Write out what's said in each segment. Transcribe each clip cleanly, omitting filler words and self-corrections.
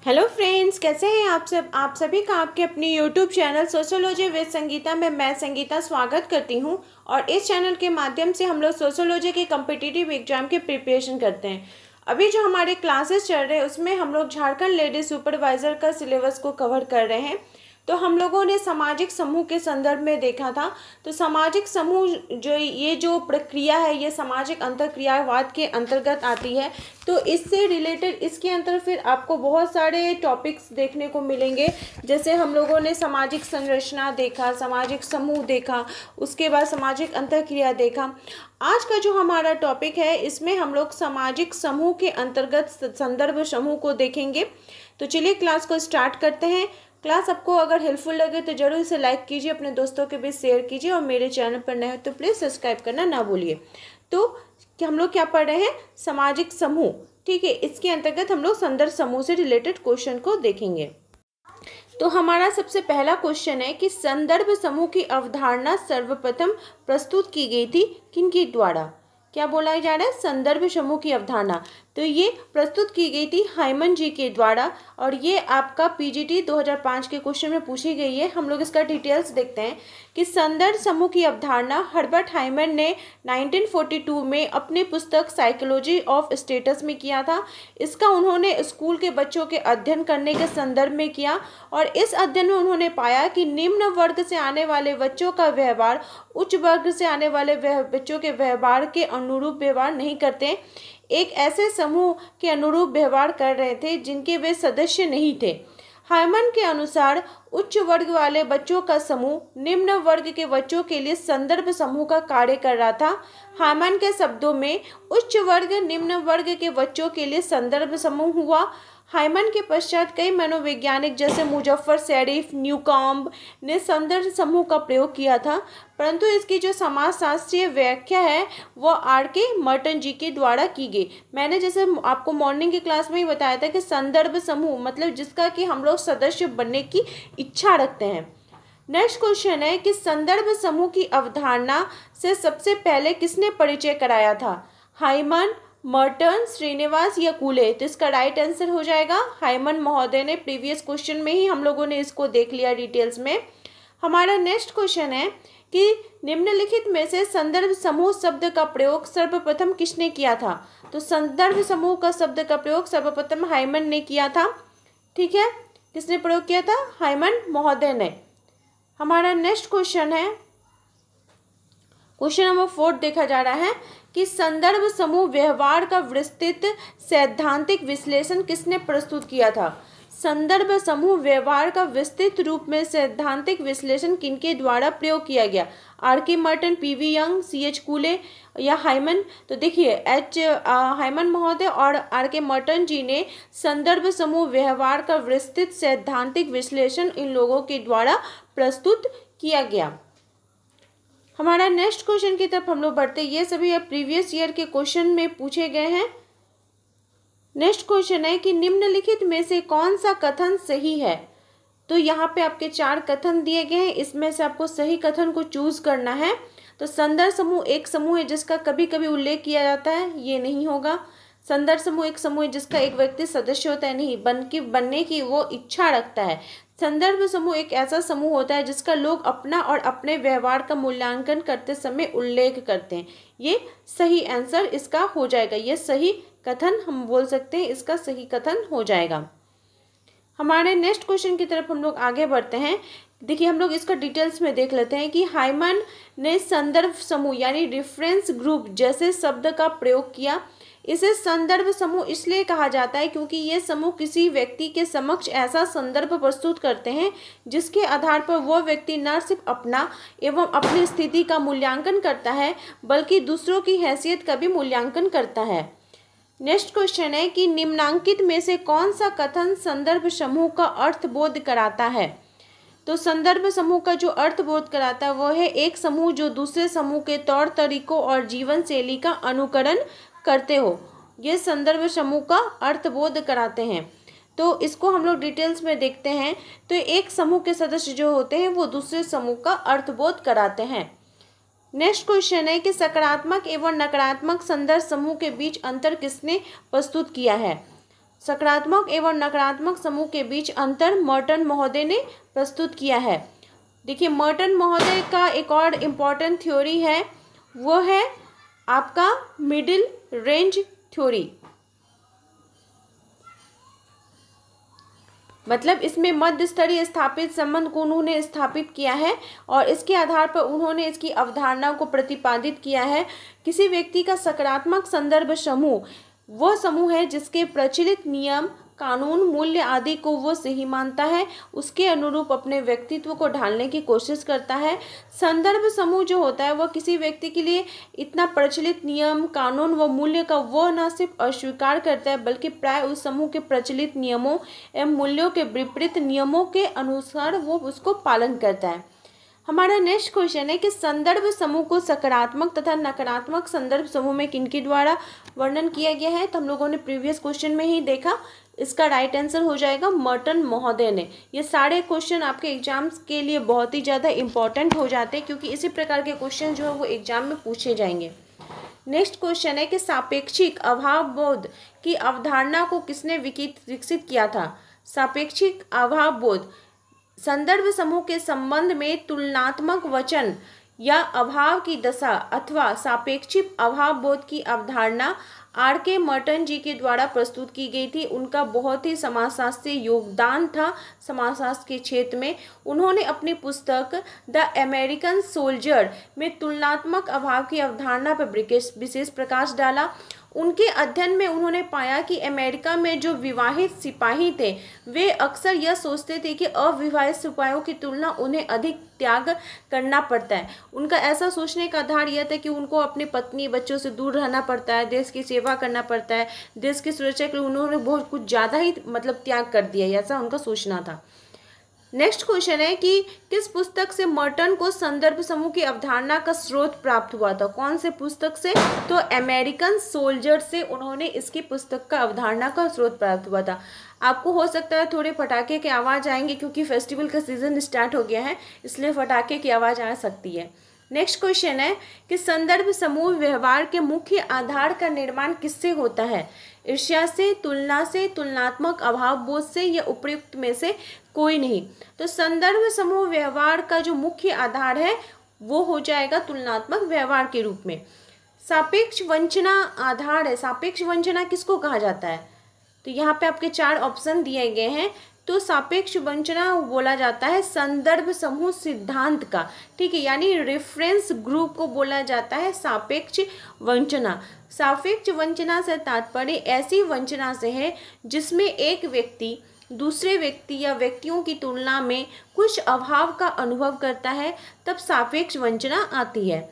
Hello friends, कैसे हैं आप सब। आप सभी का आपके अपनी YouTube channel sociology with Sangeeta में मैं संगीता स्वागत करती हूं। और इस चैनल के माध्यम से हम लोग सोशियोलॉजी के कम्पिटिटिव एग्जाम की प्रिपरेशन करते हैं। अभी जो हमारे क्लासेस चल रहे हैं उसमें हम लोग झारखंड लेडीज सुपरवाइज़र का सिलेबस को कवर कर रहे हैं। तो हम लोगों ने सामाजिक समूह के संदर्भ में देखा था। तो सामाजिक समूह जो प्रक्रिया है ये सामाजिक अंतरक्रियावाद के अंतर्गत आती है। तो इससे रिलेटेड इसके अंदर फिर आपको बहुत सारे टॉपिक्स देखने को मिलेंगे। जैसे हम लोगों ने सामाजिक संरचना देखा, सामाजिक समूह देखा, उसके बाद सामाजिक अंतरक्रिया देखा। आज का जो हमारा टॉपिक है इसमें हम लोग सामाजिक समूह के अंतर्गत संदर्भ समूह को देखेंगे। तो चलिए क्लास को स्टार्ट करते हैं। क्लास आपको अगर हेल्पफुल लगे तो जरूर इसे लाइक कीजिए, अपने दोस्तों के बीच शेयर कीजिए और मेरे चैनल पर नए हो तो प्लीज़ सब्सक्राइब करना ना भूलिए। तो हम लोग क्या पढ़ रहे हैं, सामाजिक समूह। ठीक है, इसके अंतर्गत हम लोग संदर्भ समूह से रिलेटेड क्वेश्चन को देखेंगे। तो हमारा सबसे पहला क्वेश्चन है कि संदर्भ समूह की अवधारणा सर्वप्रथम प्रस्तुत की गई थी किनके द्वारा। क्या बोला जा रहा है, संदर्भ समूह की अवधारणा। तो ये प्रस्तुत की गई थी हाइमन जी के द्वारा और ये आपका पीजीटी 2005 के क्वेश्चन में पूछी गई है। हम लोग इसका डिटेल्स देखते हैं कि संदर्भ समूह की अवधारणा हर्बर्ट हाइमन ने 1942 में अपनी पुस्तक साइकोलॉजी ऑफ स्टेटस में किया था। इसका उन्होंने स्कूल के बच्चों के अध्ययन करने के संदर्भ में किया और इस अध्ययन में उन्होंने पाया कि निम्न वर्ग से आने वाले बच्चों का व्यवहार उच्च वर्ग से आने वाले बच्चों के व्यवहार के अनुरूप व्यवहार नहीं करते, एक ऐसे समूह के अनुरूप व्यवहार कर रहे थे जिनके वे सदस्य नहीं थे। हाइमन के अनुसार उच्च वर्ग वाले बच्चों का समूह निम्न वर्ग के बच्चों के लिए संदर्भ समूह का कार्य कर रहा था। हाइमन के शब्दों में उच्च वर्ग निम्न वर्ग के बच्चों के लिए संदर्भ समूह हुआ। हाइमन के पश्चात कई मनोवैज्ञानिक जैसे मुजफ्फर शरीफ, न्यूकॉम्ब ने संदर्भ समूह का प्रयोग किया था, परंतु इसकी जो समाजशास्त्रीय व्याख्या है वो आर.के. मर्टन जी के द्वारा की गई। मैंने जैसे आपको मॉर्निंग की क्लास में ही बताया था कि संदर्भ समूह मतलब जिसका कि हम लोग सदस्य बनने की इच्छा रखते हैं। नेक्स्ट क्वेश्चन है कि संदर्भ समूह की अवधारणा से सबसे पहले किसने परिचय कराया था, हाइमन, मर्टन, श्रीनिवास या कूले। तो इसका राइट आंसर हो जाएगा हाइमन महोदय ने। प्रीवियस क्वेश्चन में ही हम लोगों ने इसको देख लिया डिटेल्स में। हमारा नेक्स्ट क्वेश्चन है कि निम्नलिखित में से संदर्भ समूह शब्द का प्रयोग सर्वप्रथम किसने किया था। तो संदर्भ समूह का शब्द का प्रयोग सर्वप्रथम हाइमन ने किया था। ठीक है, किसने प्रयोग किया था, हाइमन महोदय ने। हमारा नेक्स्ट क्वेश्चन है, क्वेश्चन नंबर 4 देखा जा रहा है कि संदर्भ समूह व्यवहार का विस्तृत सैद्धांतिक विश्लेषण किसने प्रस्तुत किया था। संदर्भ समूह व्यवहार का विस्तृत रूप में सैद्धांतिक विश्लेषण किनके द्वारा प्रयोग किया गया, R K. Merton, P V. Young, C H. Cooley या हाइमन। तो देखिए हाइमन महोदय और आर.के. मर्टन जी ने संदर्भ समूह व्यवहार का विस्तृत सैद्धांतिक विश्लेषण इन लोगों के द्वारा प्रस्तुत किया गया। हमारा नेक्स्ट क्वेश्चन की तरफ हम लोग बढ़ते हैं। ये सभी अब प्रीवियस ईयर के क्वेश्चन में पूछे गए हैं। नेक्स्ट क्वेश्चन है कि निम्नलिखित में से कौन सा कथन सही है। तो यहाँ पे आपके 4 कथन दिए गए हैं, इसमें से आपको सही कथन को चूज करना है। तो संदर्भ समूह एक समूह है जिसका कभी कभी उल्लेख किया जाता है, ये नहीं होगा। संदर्भ समूह एक समूह है जिसका एक व्यक्ति सदस्य होता है, नहीं, बनने की वो इच्छा रखता है। संदर्भ समूह एक ऐसा समूह होता है जिसका लोग अपना और अपने व्यवहार का मूल्यांकन करते समय उल्लेख करते हैं। ये सही आंसर इसका हो जाएगा, ये सही कथन हम बोल सकते हैं, इसका सही कथन हो जाएगा। हमारे नेक्स्ट क्वेश्चन की तरफ हम लोग आगे बढ़ते हैं। देखिए हम लोग इसका डिटेल्स में देख लेते हैं कि हाइमन ने संदर्भ समूह यानी रेफरेंस ग्रुप जैसे शब्द का प्रयोग किया। इसे संदर्भ समूह इसलिए कहा जाता है क्योंकि ये समूह किसी व्यक्ति के समक्ष ऐसा संदर्भ प्रस्तुत करते हैं जिसके आधार पर वह व्यक्ति न सिर्फ अपना एवं अपनी स्थिति का मूल्यांकन करता है बल्कि दूसरों की हैसियत का भी मूल्यांकन करता है। नेक्स्ट क्वेश्चन है कि निम्नांकित में से कौन सा कथन संदर्भ समूह का अर्थबोध कराता है। तो संदर्भ समूह का जो अर्थबोध कराता है वो है एक समूह जो दूसरे समूह के तौर तरीकों और जीवन शैली का अनुकरण करते हो, ये संदर्भ समूह का अर्थबोध कराते हैं। तो इसको हम लोग डिटेल्स में देखते हैं। तो एक समूह के सदस्य जो होते हैं वो दूसरे समूह का अर्थबोध कराते हैं। नेक्स्ट क्वेश्चन है कि सकारात्मक एवं नकारात्मक संदर्भ समूह के बीच अंतर किसने प्रस्तुत किया है। सकारात्मक एवं नकारात्मक समूह के बीच अंतर मर्टन महोदय ने प्रस्तुत किया है। देखिए, मर्टन महोदय का एक और इम्पॉर्टेंट थ्योरी है, वो है आपका मिडिल रेंज थ्योरी। मतलब इसमें मध्य स्तरीय स्थापित संबंध को उन्होंने स्थापित किया है और इसके आधार पर उन्होंने इसकी अवधारणा को प्रतिपादित किया है। किसी व्यक्ति का सकारात्मक संदर्भ समूह वह समूह है जिसके प्रचलित नियम, कानून, मूल्य आदि को वो सही मानता है, उसके अनुरूप अपने व्यक्तित्व को ढालने की कोशिश करता है। संदर्भ समूह जो होता है वह किसी व्यक्ति के लिए इतना प्रचलित नियम, कानून व मूल्य का वह न सिर्फ अस्वीकार करता है बल्कि प्राय उस समूह के प्रचलित नियमों एवं मूल्यों के विपरीत नियमों के अनुसार वो उसको पालन करता है। हमारा नेक्स्ट क्वेश्चन है कि संदर्भ समूह को सकारात्मक तथा नकारात्मक संदर्भ समूह में किनके द्वारा वर्णन किया गया है। तो हम लोगों ने प्रीवियस क्वेश्चन में ही देखा, इसका राइट आंसर हो जाएगा मर्टन महोदय ने। ये सारे क्वेश्चन आपके एग्जाम्स के लिए बहुत ही ज़्यादा इंपॉर्टेंट हो जाते हैं क्योंकि इसी प्रकार के क्वेश्चन जो है वो एग्जाम में पूछे जाएंगे। नेक्स्ट क्वेश्चन है कि सापेक्षिक अभावबोध की अवधारणा को किसने विकसित किया था। सापेक्षिक अभावबोध संदर्भ समूह के संबंध में तुलनात्मक वचन या अभाव की दशा अथवा सापेक्षिक अभावबोध की अवधारणा R.K. मर्टन जी के द्वारा प्रस्तुत की गई थी। उनका बहुत ही समाजशास्त्रीय योगदान था समाजशास्त्र के क्षेत्र में। उन्होंने अपनी पुस्तक द अमेरिकन सोल्जर में तुलनात्मक अभाव की अवधारणा पर विशेष प्रकाश डाला। उनके अध्ययन में उन्होंने पाया कि अमेरिका में जो विवाहित सिपाही थे वे अक्सर यह सोचते थे कि अविवाहित सिपाहियों की तुलना उन्हें अधिक त्याग करना पड़ता है। उनका ऐसा सोचने का आधार यह था कि उनको अपनी पत्नी बच्चों से दूर रहना पड़ता है, देश की सेवा करना पड़ता है, देश की सुरक्षा के लिए उन्होंने बहुत कुछ ज़्यादा ही त्याग कर दिया, ऐसा उनका सोचना था। नेक्स्ट क्वेश्चन है कि किस पुस्तक से मर्टन को संदर्भ समूह की अवधारणा का स्रोत प्राप्त हुआ था। कौन से पुस्तक से? तो अमेरिकन सोल्जर से उन्होंने इसकी पुस्तक का अवधारणा का स्रोत प्राप्त हुआ था। आपको हो सकता है थोड़े पटाखे की आवाज़ आएंगे क्योंकि फेस्टिवल का सीजन स्टार्ट हो गया है, इसलिए पटाखे की आवाज़ आ सकती है। नेक्स्ट क्वेश्चन है कि संदर्भ समूह व्यवहार के मुख्य आधार का निर्माण किससे होता है। ईर्ष्या से, तुलना से, तुलनात्मक अभावबोध से या उपयुक्त में से कोई नहीं। तो संदर्भ समूह व्यवहार का जो मुख्य आधार है वो हो जाएगा तुलनात्मक व्यवहार के रूप में। सापेक्ष वंचना आधार है। सापेक्ष वंचना किसको कहा जाता है? तो यहाँ पे आपके 4 ऑप्शन दिए गए हैं। तो सापेक्ष वंचना बोला जाता है संदर्भ समूह सिद्धांत का, ठीक है, यानी रेफरेंस ग्रुप को बोला जाता है सापेक्ष वंचना। सापेक्ष वंचना से तात्पर्य ऐसी वंचना से है जिसमें एक व्यक्ति दूसरे व्यक्ति या व्यक्तियों की तुलना में कुछ अभाव का अनुभव करता है, तब सापेक्ष वंचना आती है।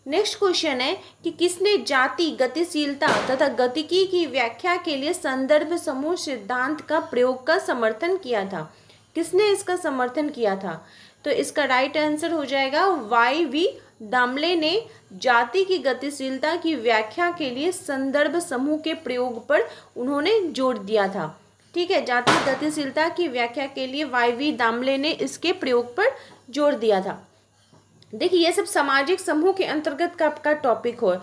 नेक्स्ट क्वेश्चन है कि किसने जाति, गतिशीलता तथा गतिकी की व्याख्या के लिए संदर्भ समूह सिद्धांत का प्रयोग का समर्थन किया था। किसने इसका समर्थन किया था? तो इसका राइट आंसर हो जाएगा Y.V. दामले ने जाति की गतिशीलता की व्याख्या के लिए संदर्भ समूह के प्रयोग पर उन्होंने जोर दिया था। ठीक है, जाति गतिशीलता की व्याख्या के लिए Y.V. दामले ने इसके प्रयोग पर जोर दिया था। देखिए, ये सब सामाजिक समूह के अंतर्गत का टॉपिक हो।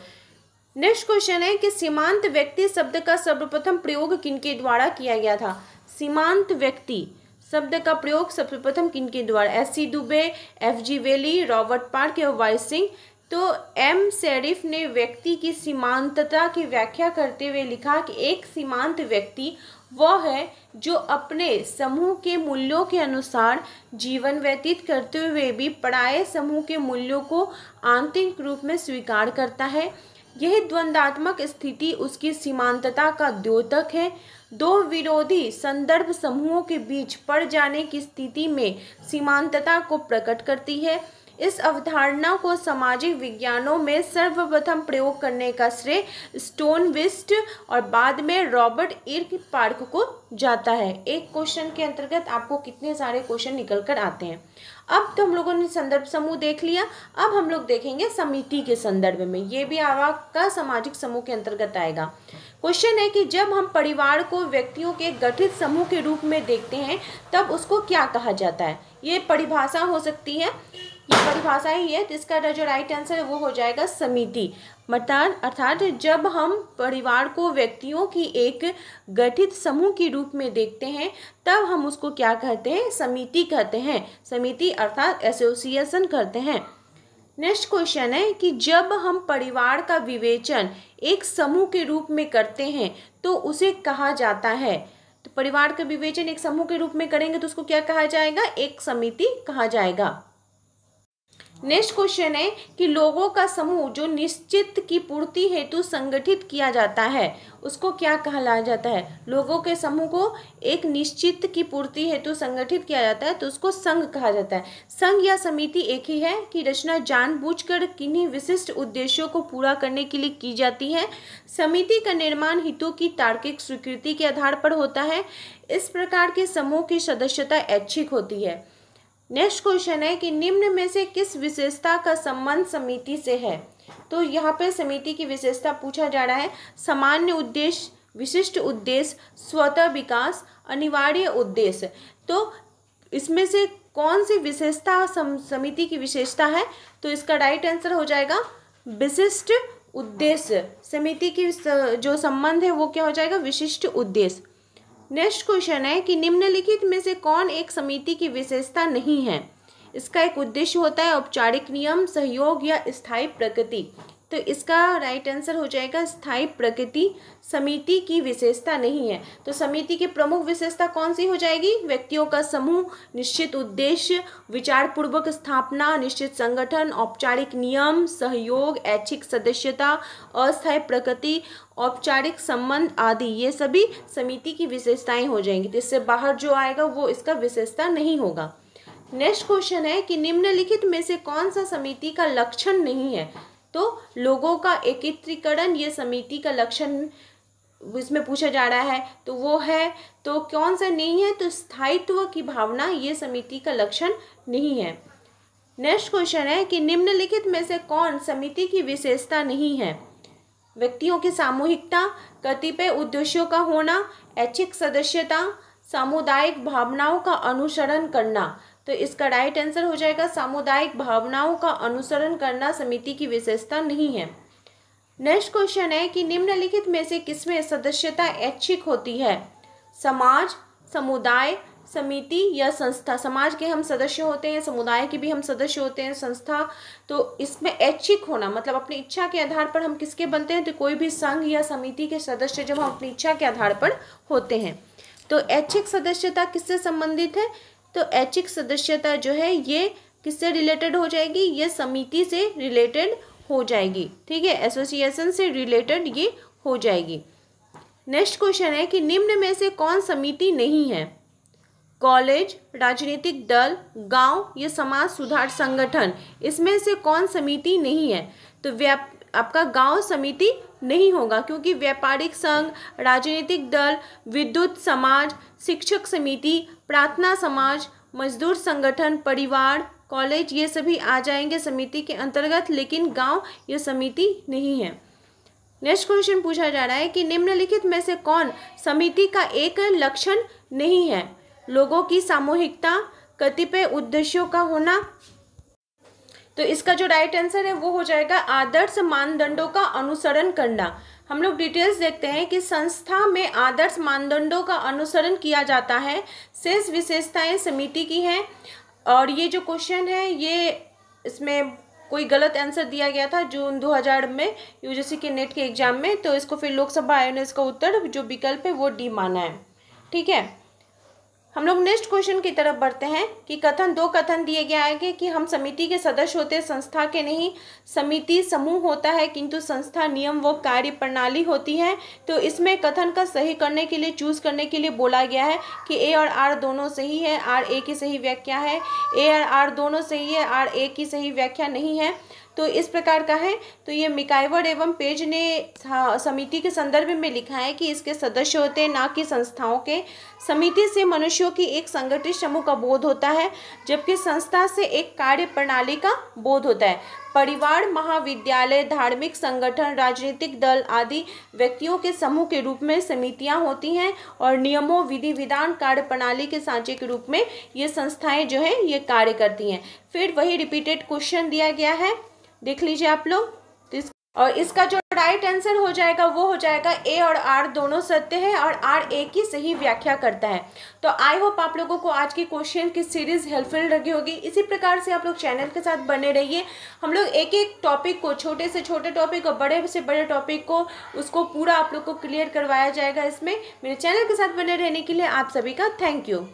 नेक्स्ट क्वेश्चन है कि सीमांत व्यक्ति शब्द का सर्वप्रथम प्रयोग किनके द्वारा किया गया था। सीमांत व्यक्ति शब्द का प्रयोग सर्वप्रथम किनके द्वारा? S.C. दुबे, F.G. वेली, रॉबर्ट पार्क या वाई सिंह। तो M. शेरिफ ने व्यक्ति की सीमांतता की व्याख्या करते हुए लिखा कि एक सीमांत व्यक्ति वह है जो अपने समूह के मूल्यों के अनुसार जीवन व्यतीत करते हुए भी पराये समूह के मूल्यों को आंतरिक रूप में स्वीकार करता है। यह द्वंद्वात्मक स्थिति उसकी सीमांतता का द्योतक है। दो विरोधी संदर्भ समूहों के बीच पड़ जाने की स्थिति में सीमांतता को प्रकट करती है। इस अवधारणा को सामाजिक विज्ञानों में सर्वप्रथम प्रयोग करने का श्रेय स्टोनविस्ट और बाद में रॉबर्ट इर्क पार्क को जाता है। एक क्वेश्चन के अंतर्गत आपको कितने सारे क्वेश्चन निकल कर आते हैं। अब तो हम लोगों ने संदर्भ समूह देख लिया, अब हम लोग देखेंगे समिति के संदर्भ में। ये भी आपका सामाजिक समूह के अंतर्गत आएगा। क्वेश्चन है कि जब हम परिवार को व्यक्तियों के गठित समूह के रूप में देखते हैं तब उसको क्या कहा जाता है। ये परिभाषा हो सकती है। ये परिभाषा ही है, तो इसका जो राइट आंसर है वो हो जाएगा समिति। अर्थात जब हम परिवार को व्यक्तियों की एक गठित समूह के रूप में देखते हैं तब हम उसको क्या कहते हैं, समिति कहते हैं। समिति अर्थात एसोसिएशन कहते हैं। नेक्स्ट क्वेश्चन है कि जब हम परिवार का विवेचन एक समूह के रूप में करते हैं तो उसे कहा जाता है। तो परिवार का विवेचन एक समूह के रूप में करेंगे तो उसको क्या कहा जाएगा, एक समिति कहा जाएगा। नेक्स्ट क्वेश्चन है कि लोगों का समूह जो निश्चित की पूर्ति हेतु संगठित किया जाता है उसको क्या कहा जाता है। लोगों के समूह को एक निश्चित की पूर्ति हेतु संगठित किया जाता है तो उसको संघ कहा जाता है। संघ या समिति एक ही है कि रचना जानबूझकर किन्हीं विशिष्ट उद्देश्यों को पूरा करने के लिए की जाती है। समिति का निर्माण हितों की तार्किक स्वीकृति के आधार पर होता है। इस प्रकार के समूह की सदस्यता ऐच्छिक होती है। नेक्स्ट क्वेश्चन है कि निम्न में से किस विशेषता का संबंध समिति से है। तो यहाँ पे समिति की विशेषता पूछा जा रहा है। सामान्य उद्देश्य, विशिष्ट उद्देश्य, स्वतः विकास, अनिवार्य उद्देश्य। तो इसमें से कौन सी विशेषता समिति की विशेषता है, तो इसका राइट आंसर हो जाएगा विशिष्ट उद्देश्य। समिति की जो संबंध है वो क्या हो जाएगा, विशिष्ट उद्देश्य। नेक्स्ट क्वेश्चन है कि निम्नलिखित में से कौन एक समिति की विशेषता नहीं है। इसका एक उद्देश्य होता है औपचारिक नियम, सहयोग या स्थायी प्रकृति। तो इसका राइट आंसर हो जाएगा स्थायी प्रकृति समिति की विशेषता नहीं है। तो समिति की प्रमुख विशेषता कौन सी हो जाएगी, व्यक्तियों का समूह, निश्चित उद्देश्य, विचारपूर्वक स्थापना, निश्चित संगठन, औपचारिक नियम, सहयोग, ऐच्छिक सदस्यता, अस्थायी प्रकृति, औपचारिक संबंध आदि, ये सभी समिति की विशेषताएं हो जाएंगी। तो इससे बाहर जो आएगा वो इसका विशेषता नहीं होगा। नेक्स्ट क्वेश्चन है कि निम्नलिखित में से कौन सा समिति का लक्षण नहीं है। तो लोगों का एकत्रीकरण ये समिति का लक्षण इसमें पूछा जा रहा है, तो वो है, तो कौन सा नहीं है, तो स्थायित्व की भावना ये समिति का लक्षण नहीं है। नेक्स्ट क्वेश्चन है कि निम्नलिखित में से कौन समिति की विशेषता नहीं है। व्यक्तियों की सामूहिकता, कतिपय उद्देश्यों का होना, ऐच्छिक सदस्यता, सामुदायिक भावनाओं का अनुसरण करना। तो इसका राइट आंसर हो जाएगा सामुदायिक भावनाओं का अनुसरण करना समिति की विशेषता नहीं है। नेक्स्ट क्वेश्चन है कि निम्नलिखित में से किसमें सदस्यता ऐच्छिक होती है। समाज, समुदाय, समिति या संस्था। समाज के हम सदस्य होते हैं, समुदाय के भी हम सदस्य होते हैं, संस्था। तो इसमें ऐच्छिक होना मतलब अपनी इच्छा के आधार पर हम किसके बनते हैं, तो कोई भी संघ या समिति के सदस्य जब हम अपनी इच्छा के आधार पर होते हैं। तो ऐच्छिक सदस्यता किससे संबंधित है, तो ऐच्छिक सदस्यता जो है ये किससे रिलेटेड हो जाएगी, ये समिति से रिलेटेड हो जाएगी। ठीक है, एसोसिएशन से रिलेटेड ये हो जाएगी। नेक्स्ट क्वेश्चन है कि निम्न में से कौन समिति नहीं है। कॉलेज, राजनीतिक दल, गांव या समाज सुधार संगठन, इसमें से कौन समिति नहीं है। तो आपका गांव समिति नहीं होगा क्योंकि व्यापारिक संघ, राजनीतिक दल, विद्युत समाज, शिक्षक समिति, प्रार्थना समाज, मजदूर संगठन, परिवार, कॉलेज, ये सभी आ जाएंगे समिति के अंतर्गत, लेकिन गांव ये समिति नहीं है। नेक्स्ट क्वेश्चन पूछा जा रहा है कि निम्नलिखित में से कौन समिति का एक लक्षण नहीं है। लोगों की सामूहिकता, कतिपय उद्देश्यों का होना। तो इसका जो राइट आंसर है वो हो जाएगा आदर्श मानदंडों का अनुसरण करना। हम लोग डिटेल्स देखते हैं कि संस्था में आदर्श मानदंडों का अनुसरण किया जाता है। शेष विशेषताएं समिति की हैं। और ये जो क्वेश्चन है ये इसमें कोई गलत आंसर दिया गया था जून 2000 में यूजीसी के नेट के एग्जाम में, तो इसको फिर लोकसभा आयोग ने इसका उत्तर जो विकल्प है वो डी माना है। ठीक है, हम लोग नेक्स्ट क्वेश्चन की तरफ बढ़ते हैं कि दो कथन दिए गए आगे कि हम समिति के सदस्य होते हैं, संस्था के नहीं। समिति समूह होता है किंतु संस्था नियम व कार्य प्रणाली होती है। तो इसमें कथन का सही करने के लिए, चूज करने के लिए बोला गया है कि ए और आर दोनों सही है, आर ए की सही व्याख्या है, ए और आर दोनों सही है, आर ए की सही व्याख्या नहीं है। तो इस प्रकार का है। तो ये मिकाइवर एवं पेज ने समिति के संदर्भ में लिखा है कि इसके सदस्य होते हैं ना कि संस्थाओं के। समिति से मनुष्यों की एक संगठित समूह का बोध होता है, जबकि संस्था से एक कार्य प्रणाली का बोध होता है। परिवार, महाविद्यालय, धार्मिक संगठन, राजनीतिक दल आदि व्यक्तियों के समूह के रूप में समितियां होती हैं और नियमों, विधि विधान, कार्यप्रणाली के सांचे के रूप में ये संस्थाएं जो है ये कार्य करती हैं। फिर वही रिपीटेड क्वेश्चन दिया गया है, देख लीजिए आप लोग। और इसका जो राइट आंसर हो जाएगा वो हो जाएगा ए और आर दोनों सत्य है और आर ए की सही व्याख्या करता है। तो आई होप आप लोगों को आज की क्वेश्चन की सीरीज हेल्पफुल लगी होगी। इसी प्रकार से आप लोग चैनल के साथ बने रहिए। हम लोग एक एक टॉपिक को, छोटे से छोटे टॉपिक और बड़े से बड़े टॉपिक को, उसको पूरा आप लोग को क्लियर करवाया जाएगा इसमें। मेरे चैनल के साथ बने रहने के लिए आप सभी का थैंक यू।